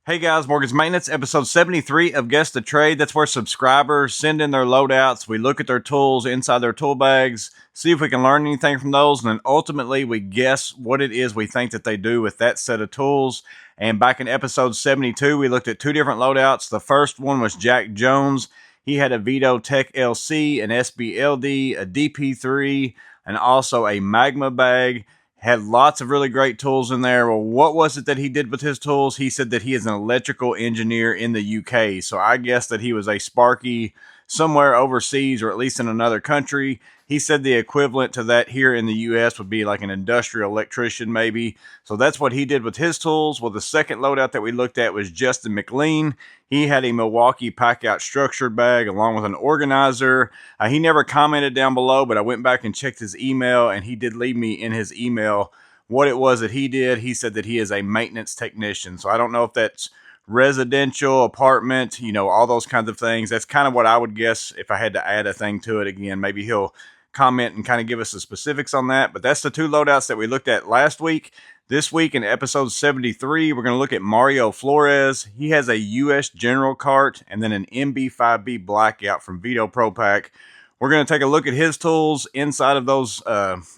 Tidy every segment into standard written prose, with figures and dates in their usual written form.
Hey guys, Morgan's Maintenance, episode 73 of Guess the Trade. That's where subscribers send in their loadouts. We look at their tools inside their tool bags, see if we can learn anything from those, and then ultimately we guess what it is we think that they do with that set of tools. And back in episode 72, we looked at two different loadouts. The first one was Jack Jones. He had a Veto Tech LC, an SBLD, a DP3, and also a Magma bag. Had lots of really great tools in there. Well, what was it that he did with his tools? He said that he is an electrical engineer in the UK. So I guess that he was a Sparky somewhere overseas or at least in another country. He said the equivalent to that here in the US would be like an industrial electrician, maybe. So that's what he did with his tools. Well, the second loadout that we looked at was Justin McLean. He had a Milwaukee Blackout structured bag along with an organizer. He never commented down below, but I went back and checked his email, and he did leave me in his email what it was that he did. He said that he is a maintenance technician. So I don't know if that's residential, apartment, all those kinds of things. That's kind of what I would guess if I had to add a thing to it. Again, maybe he'll comment and kind of give us the specifics on that. But that's the two loadouts that we looked at last week. This week in episode 73, we're going to look at Mario Flores. He has a US General cart and then an MB5B Blackout from Veto Pro Pack. We're going to take a look at his tools inside of those,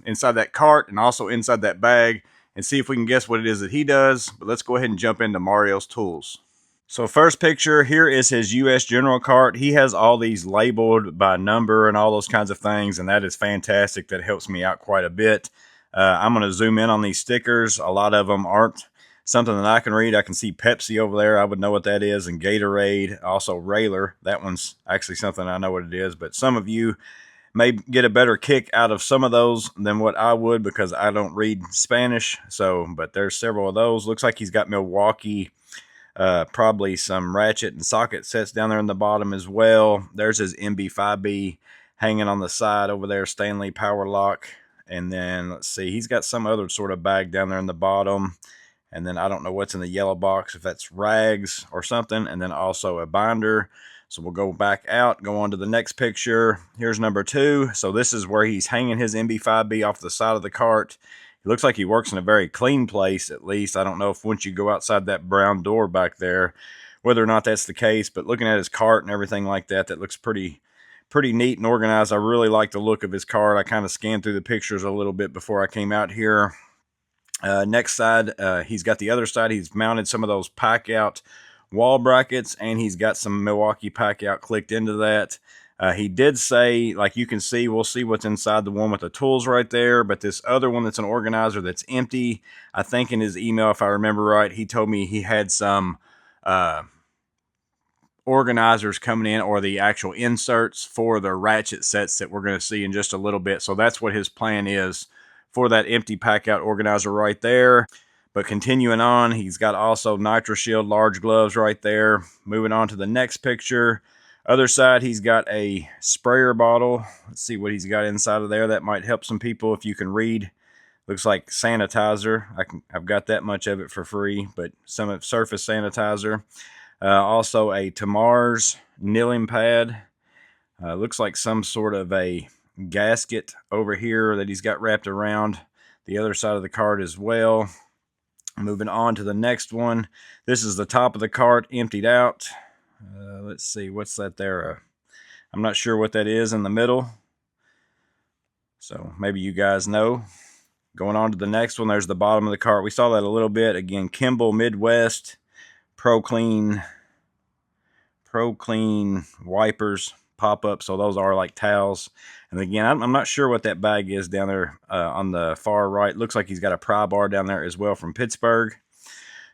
inside that cart and also inside that bag and see if we can guess what it is that he does. But let's go ahead and jump into Mario's tools. So first picture, here is his US General cart. He has all these labeled by number and all those kinds of things, and that is fantastic. That helps me out quite a bit. I'm going to zoom in on these stickers. A lot of them aren't something that I can read. I can see Pepsi over there. I would know what that is, and Gatorade, also Railer. That one's actually something I know what it is, but some of you may get a better kick out of some of those than what I would because I don't read Spanish. So, but there's several of those. Looks like he's got Milwaukee, probably some ratchet and socket sets down there in the bottom as well. There's his MB5B hanging on the side over there, Stanley Power Lock. And then let's see, he's got some other sort of bag down there in the bottom. And then I don't know what's in the yellow box, if that's rags or something. And then also a binder. So we'll go back out, go on to the next picture. Here's number 2. So this is where he's hanging his MB5B off the side of the cart. It looks like he works in a very clean place, at least. I don't know if once you go outside that brown door back there, whether or not that's the case. But looking at his cart and everything like that, that looks pretty neat and organized. I really like the look of his cart. I kind of scanned through the pictures a little bit before I came out here. Next side, he's got the other side. He's mounted some of those pack out wall brackets, and he's got some Milwaukee pack out clicked into that. He did say, like you can see, we'll see what's inside the one with the tools right there, but this other one that's an organizer that's empty, I think in his email, if I remember right, he told me he had some organizers coming in, or the actual inserts for the ratchet sets that we're going to see in just a little bit. So that's what his plan is for that empty pack out organizer right there. But continuing on, he's got also Nitro Shield large gloves right there. Moving on to the next picture. Other side, he's got a sprayer bottle. Let's see what he's got inside of there. That might help some people if you can read. Looks like sanitizer. I've got that much of it for free, but some surface sanitizer. Also a Tamar's kneeling pad. Looks like some sort of a gasket over here that he's got wrapped around the other side of the cart as well. Moving on to the next one. This is the top of the cart emptied out. Let's see, what's that there? I'm not sure what that is in the middle. So maybe you guys know. Going on to the next one, there's the bottom of the cart. We saw that a little bit. Again, Kimball Midwest Pro Clean wipers pop up. So those are like towels. And again, I'm not sure what that bag is down there on the far right. Looks like he's got a pry bar down there as well from Pittsburgh.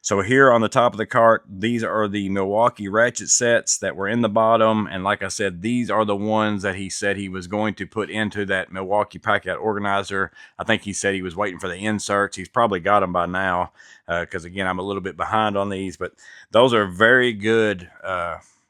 So here on the top of the cart, these are the Milwaukee ratchet sets that were in the bottom. And like I said, these are the ones that he said he was going to put into that Milwaukee pack-out organizer. I think he said he was waiting for the inserts. He's probably got them by now because, again, I'm a little bit behind on these. But those are very good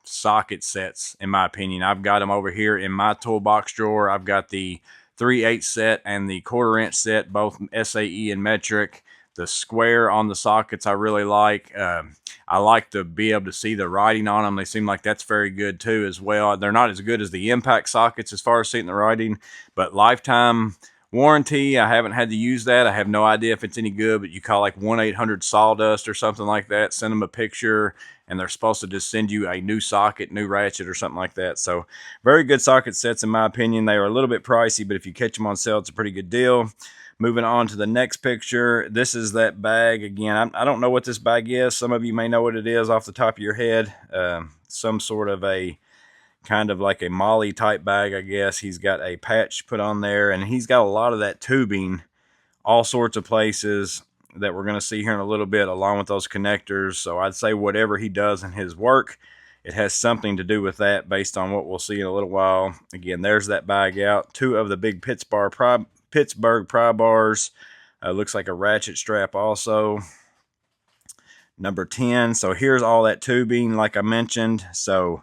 socket sets, in my opinion. I've got them over here in my toolbox drawer. I've got the 3/8 set and the 1/4 inch set, both SAE and metric. The square on the sockets I really like. I like to be able to see the writing on them. They seem like that's very good too as well. They're not as good as the impact sockets as far as seeing the writing, but Lifetime warranty. I haven't had to use that. I have no idea if it's any good, but you call like 1-800-SAWDUST or something like that, send them a picture, and they're supposed to just send you a new socket, new ratchet, or something like that. So very good socket sets in my opinion. They are a little bit pricey, but if you catch them on sale, it's a pretty good deal. Moving on to the next picture, this is that bag. Again, I don't know what this bag is. Some of you may know what it is off the top of your head. Some sort of a kind of like a Molly type bag, I guess. He's got a patch put on there, and he's got a lot of that tubing, all sorts of places that we're going to see here in a little bit, along with those connectors. So I'd say whatever he does in his work, it has something to do with that based on what we'll see in a little while. Again, there's that bag out. 2 of the big Pittsburgh pry bars. Looks like a ratchet strap also. Number 10. So here's all that tubing like I mentioned. So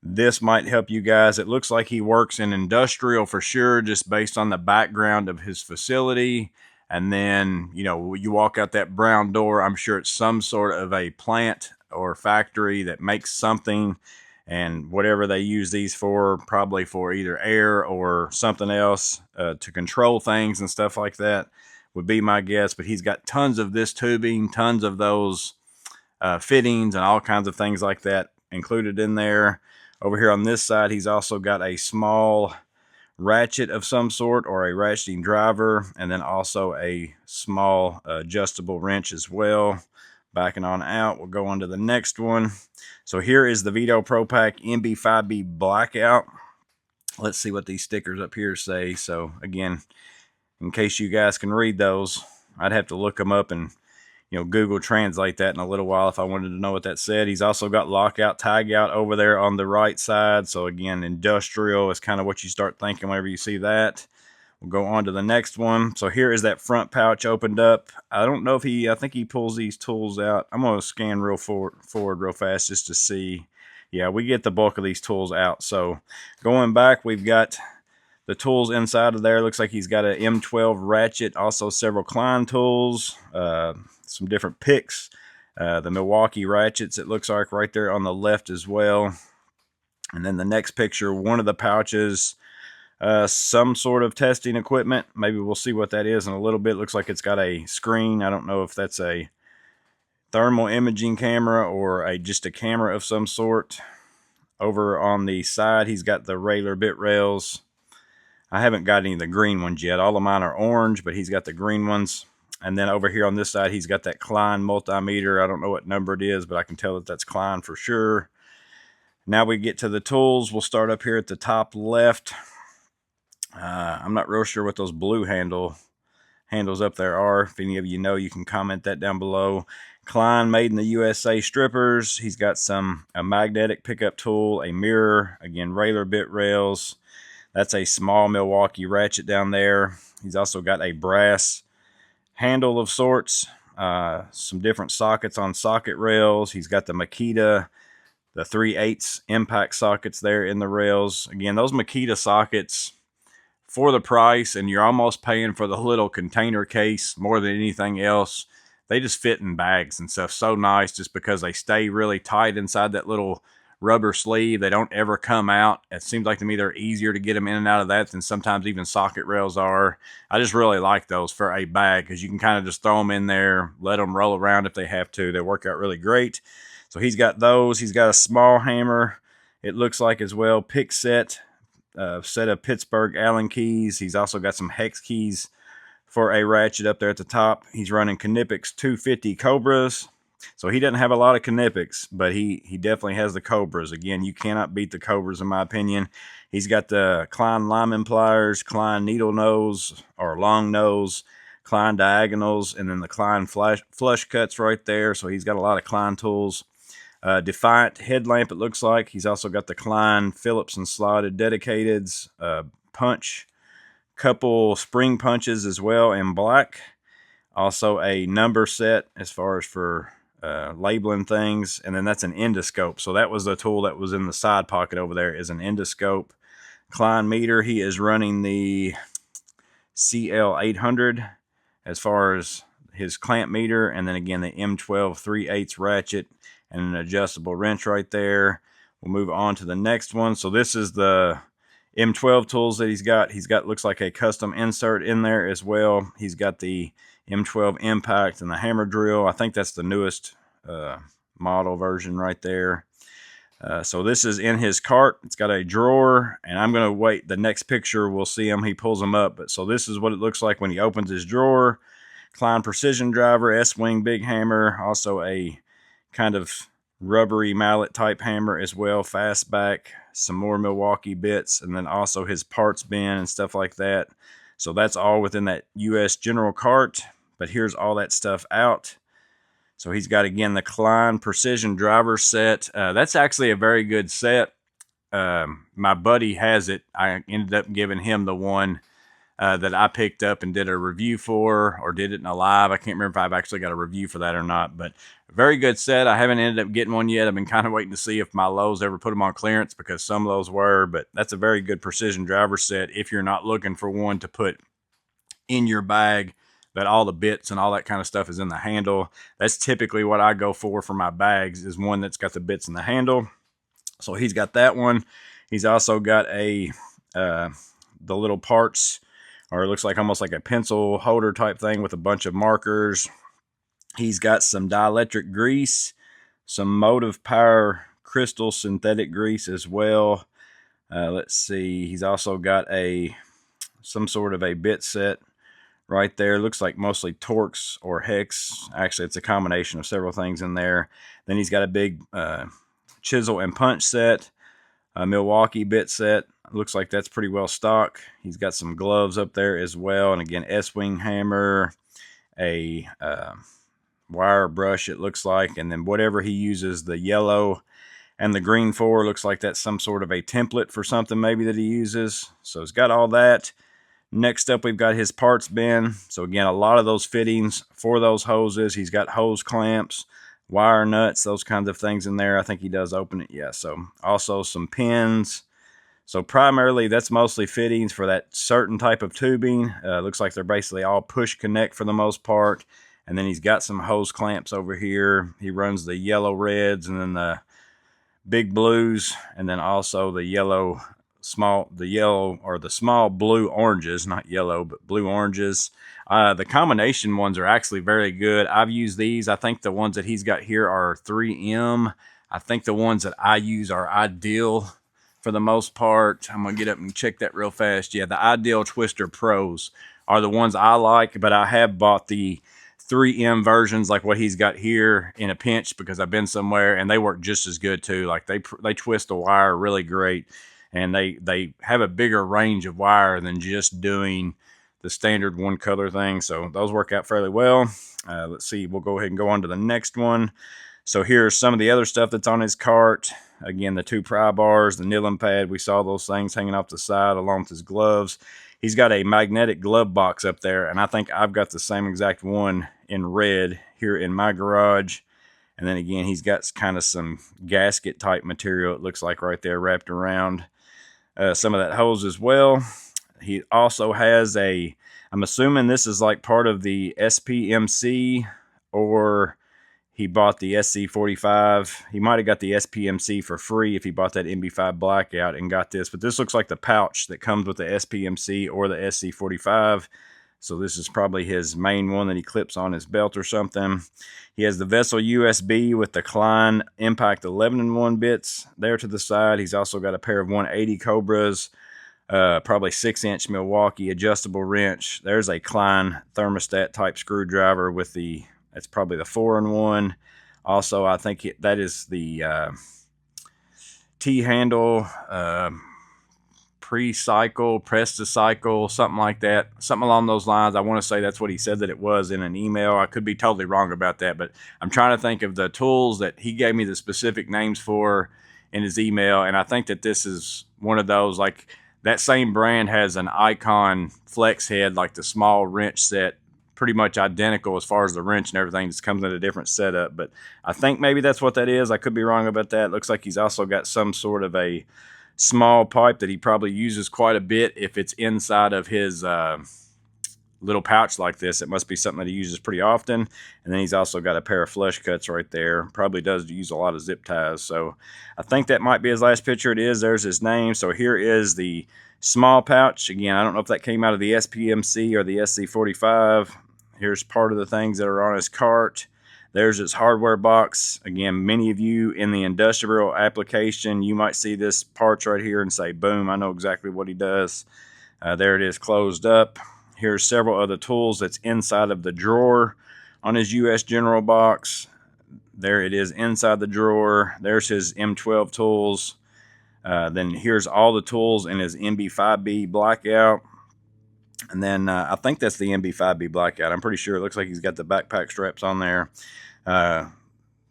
this might help you guys. It looks like he works in industrial for sure, just based on the background of his facility. And then, you know, you walk out that brown door, I'm sure it's some sort of a plant or factory that makes something, and whatever they use these for, probably for either air or something else to control things and stuff like that, would be my guess. But he's got tons of this tubing, tons of those fittings and all kinds of things like that included in there. Over here on this side, he's also got a small ratchet of some sort, or a ratcheting driver, and then also a small adjustable wrench as well. Backing on out, we'll go on to the next one. So here is the Veto Pro Pack MB5B Blackout. Let's see what these stickers up here say. So again, in case you guys can read those, I'd have to look them up and, you know, Google Translate that in a little while if I wanted to know what that said. He's also got lockout, tag out over there on the right side. So again, industrial is kind of what you start thinking whenever you see that. We'll go on to the next one. So here is that front pouch opened up. I don't know if I think he pulls these tools out. I'm going to scan real forward real fast just to see. Yeah, we get the bulk of these tools out. So going back, we've got the tools inside of there. Looks like he's got an M12 ratchet, also several Klein tools, some different picks, the Milwaukee ratchets, it looks like right there on the left as well. And then the next picture, one of the pouches, some sort of testing equipment. Maybe we'll see what that is in a little bit. Looks like it's got a screen. I don't know if that's a thermal imaging camera or just a camera of some sort. Over on the side, he's got the Railer bit rails. I haven't got any of the green ones yet. All of mine are orange, but he's got the green ones. And then over here on this side, he's got that Klein multimeter. I don't know what number it is, but I can tell that that's Klein for sure. Now we get to the tools. We'll start up here at the top left. I'm not real sure what those blue handles up there are. If any of you know, you can comment that down below. Klein made in the USA strippers. He's got a magnetic pickup tool, a mirror, again, Railer bit rails. That's a small Milwaukee ratchet down there. He's also got a brass handle of sorts, some different sockets on socket rails. He's got the Makita, the 3/8 impact sockets there in the rails. Again, those Makita sockets, for the price, and you're almost paying for the little container case more than anything else. They just fit in bags and stuff so nice, just because they stay really tight inside that little rubber sleeve. They don't ever come out. It seems like to me they're easier to get them in and out of that than sometimes even socket rails are. I just really like those for a bag, because you can kind of just throw them in there, let them roll around if they have to. They work out really great. So he's got those. He's got a small hammer, it looks like, as well. Pick set of Pittsburgh Allen keys. He's also got some hex keys for a ratchet up there at the top. He's running Knipex 250 Cobras. So he doesn't have a lot of Knipex, but he definitely has the Cobras. Again, you cannot beat the Cobras in my opinion. He's got the Klein lineman pliers, Klein needle nose or long nose, Klein diagonals, and then the Klein flush cuts right there. So he's got a lot of Klein tools. Defiant headlamp, it looks like. He's also got the Klein Phillips and slotted dedicateds, punch, couple spring punches as well in black. Also a number set as far as for labeling things, and then that's an endoscope. So that was the tool that was in the side pocket over there, is an endoscope. Klein meter, he is running the CL800 as far as his clamp meter, and then again the M12 3/8 ratchet and an adjustable wrench right there. We'll move on to the next one. So this is the M12 tools that he's got. He's got, looks like a custom insert in there as well. He's got the M12 impact and the hammer drill. I think that's the newest model version right there. So this is in his cart. It's got a drawer, and I'm going to wait. The next picture, we'll see him. He pulls them up. But so this is what it looks like when he opens his drawer. Klein precision driver, S-wing big hammer, also a kind of rubbery mallet type hammer as well, fastback, some more Milwaukee bits, and then also his parts bin and stuff like that. So that's all within that US General cart, but here's all that stuff out. So he's got, again, the Klein precision driver set. That's actually a very good set. My buddy has it. I ended up giving him the one that I picked up and did a review for, or did it in a live. I can't remember if I've actually got a review for that or not, but very good set. I haven't ended up getting one yet. I've been kind of waiting to see if my Lowe's ever put them on clearance, because some Lowe's were, but that's a very good precision driver set if you're not looking for one to put in your bag that all the bits and all that kind of stuff is in the handle. That's typically what I go for my bags, is one that's got the bits in the handle. So he's got that one. He's also got a the little parts, or it looks like almost like a pencil holder type thing with a bunch of markers. He's got some dielectric grease, some Motive Power crystal synthetic grease as well. Let's see. He's also got some sort of a bit set right there. Looks like mostly Torx or hex. Actually, it's a combination of several things in there. Then he's got a big chisel and punch set, a Milwaukee bit set. Looks like that's pretty well stocked. He's got some gloves up there as well. And again, S-wing hammer, a wire brush, it looks like. And then whatever he uses, the yellow and the green for, looks like that's some sort of a template for something maybe that he uses. So he's got all that. Next up, we've got his parts bin. So again, a lot of those fittings for those hoses. He's got hose clamps, wire nuts, those kinds of things in there. I think he does open it. Yeah. So also some pins. So primarily, that's mostly fittings for that certain type of tubing. Looks like they're basically all push connect for the most part. And then he's got some hose clamps over here. He runs the yellow reds and then the big blues, and then also the small blue oranges, not yellow, but blue oranges. The combination ones are actually very good. I've used these. I think the ones that he's got here are 3M. I think the ones that I use are Ideal for the most part. I'm going to get up and check that real fast. Yeah, the Ideal Twister Pros are the ones I like, but I have bought the 3M versions like what he's got here in a pinch, because I've been somewhere and they work just as good too. Like they twist the wire really great, and they have a bigger range of wire than just doing the standard one color thing. So those work out fairly well. Let's see, we'll go ahead and go on to the next one. So here's some of the other stuff that's on his cart. Again, the 2 pry bars, the nilling pad, we saw those things hanging off the side along with his gloves. He's got a magnetic glove box up there, and I think I've got the same exact one in red here in my garage. And then again, he's got kind of some gasket type material, it looks like, right there wrapped around some of that hose as well. He also has I'm assuming this is like part of the SPMC, or he bought the SC45. He might have got the SPMC for free if he bought that MB5 Blackout and got this. But this looks like the pouch that comes with the SPMC or the SC45. So this is probably his main one that he clips on his belt or something. He has the Vessel USB with the Klein Impact 11-in-1 bits there to the side. He's also got a pair of 180 Cobras, probably 6-inch Milwaukee adjustable wrench. There's a Klein thermostat type screwdriver with that's probably the 4-in-1. Also, I think that is the T-handle, pre-cycle, press-to-cycle, something like that. Something along those lines. I want to say that's what he said that it was in an email. I could be totally wrong about that, but I'm trying to think of the tools that he gave me the specific names for in his email, and I think that this is one of those. Like, that same brand has an Icon flex head, like the small wrench set, pretty much identical as far as the wrench and everything. Just comes in a different setup, but I think maybe that's what that is. I could be wrong about that. Looks like he's also got some sort of a small pipe that he probably uses quite a bit if it's inside of his little pouch like this. It must be something that he uses pretty often. And then he's also got a pair of flush cuts right there. Probably does use a lot of zip ties. So I think that might be his last picture. It is. There's his name. So here is the small pouch. Again, I don't know if that came out of the SPMC or the SC45. Here's part of the things that are on his cart. There's his hardware box. Again, many of you in the industrial application, you might see this parts right here and say, boom, I know exactly what he does. There it is, closed up. Here's several other tools that's inside of the drawer on his US General box. There it is inside the drawer. There's his M12 tools. Then here's all the tools in his MB5B Blackout. And then I think that's the MB5B Blackout. I'm pretty sure. It looks like he's got the backpack straps on there.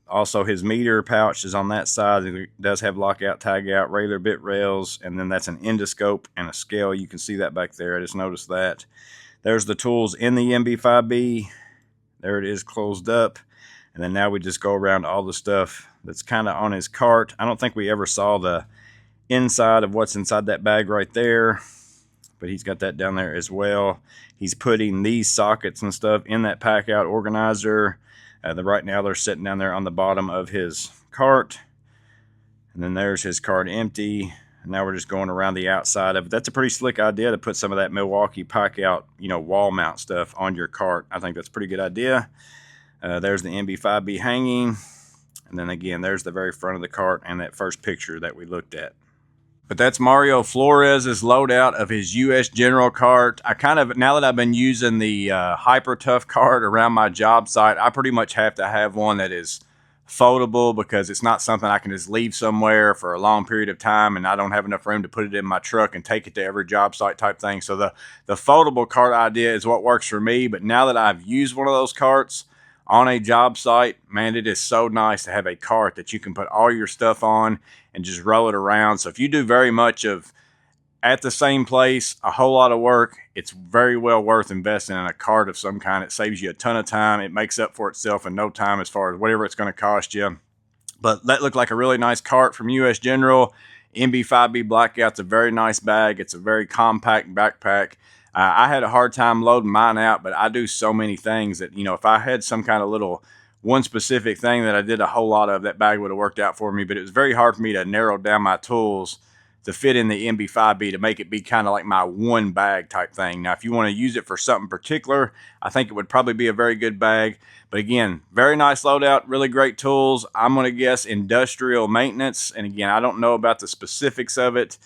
Also, his meter pouch is on that side. It does have lockout, tag out, regular bit rails, and then that's an endoscope and a scale. You can see that back there. I just noticed that. There's the tools in the MB5B. There it is, closed up. And then now we just go around all the stuff that's kind of on his cart. I don't think we ever saw the inside of what's inside that bag right there, but he's got that down there as well. He's putting these sockets and stuff in that pack out organizer. Right now they're sitting down there on the bottom of his cart. And then there's his cart empty. And now we're just going around the outside of it. That's a pretty slick idea to put some of that Milwaukee pack out, wall mount stuff on your cart. I think that's a pretty good idea. There's the MB5B hanging. And then again, there's the very front of the cart and that first picture that we looked at. But that's Mario Flores's loadout of his US General cart. Now that I've been using the Hyper Tough cart around my job site, I pretty much have to have one that is foldable, because it's not something I can just leave somewhere for a long period of time and I don't have enough room to put it in my truck and take it to every job site type thing. So the foldable cart idea is what works for me. But now that I've used one of those carts on a job site, man, it is so nice to have a cart that you can put all your stuff on and just roll it around. So if you do very much of at the same place, a whole lot of work, it's very well worth investing in a cart of some kind. It saves you a ton of time. It makes up for itself in no time as far as whatever it's going to cost you. But that looked like a really nice cart from US General. MB5B Blackout's a very nice bag. It's a very compact backpack. I had a hard time loading mine out, but I do so many things that, if I had some kind of little one specific thing that I did a whole lot of, that bag would have worked out for me. But it was very hard for me to narrow down my tools to fit in the MB5B to make it be kind of like my one bag type thing. Now, if you want to use it for something particular, I think it would probably be a very good bag. But again, very nice loadout, really great tools. I'm going to guess industrial maintenance. And again, I don't know about the specifics of it.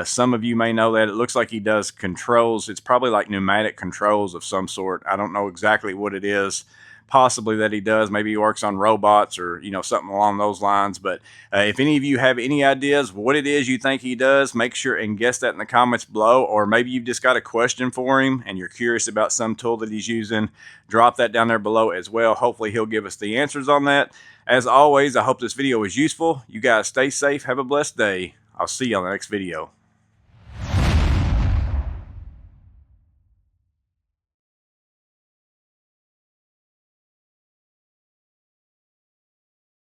Some of you may know that. It looks like he does controls. It's probably like pneumatic controls of some sort. I don't know exactly what it is. Possibly that he does. Maybe he works on robots or, something along those lines. But if any of you have any ideas what it is you think he does, make sure and guess that in the comments below. Or maybe you've just got a question for him and you're curious about some tool that he's using. Drop that down there below as well. Hopefully he'll give us the answers on that. As always, I hope this video was useful. You guys stay safe. Have a blessed day. I'll see you on the next video.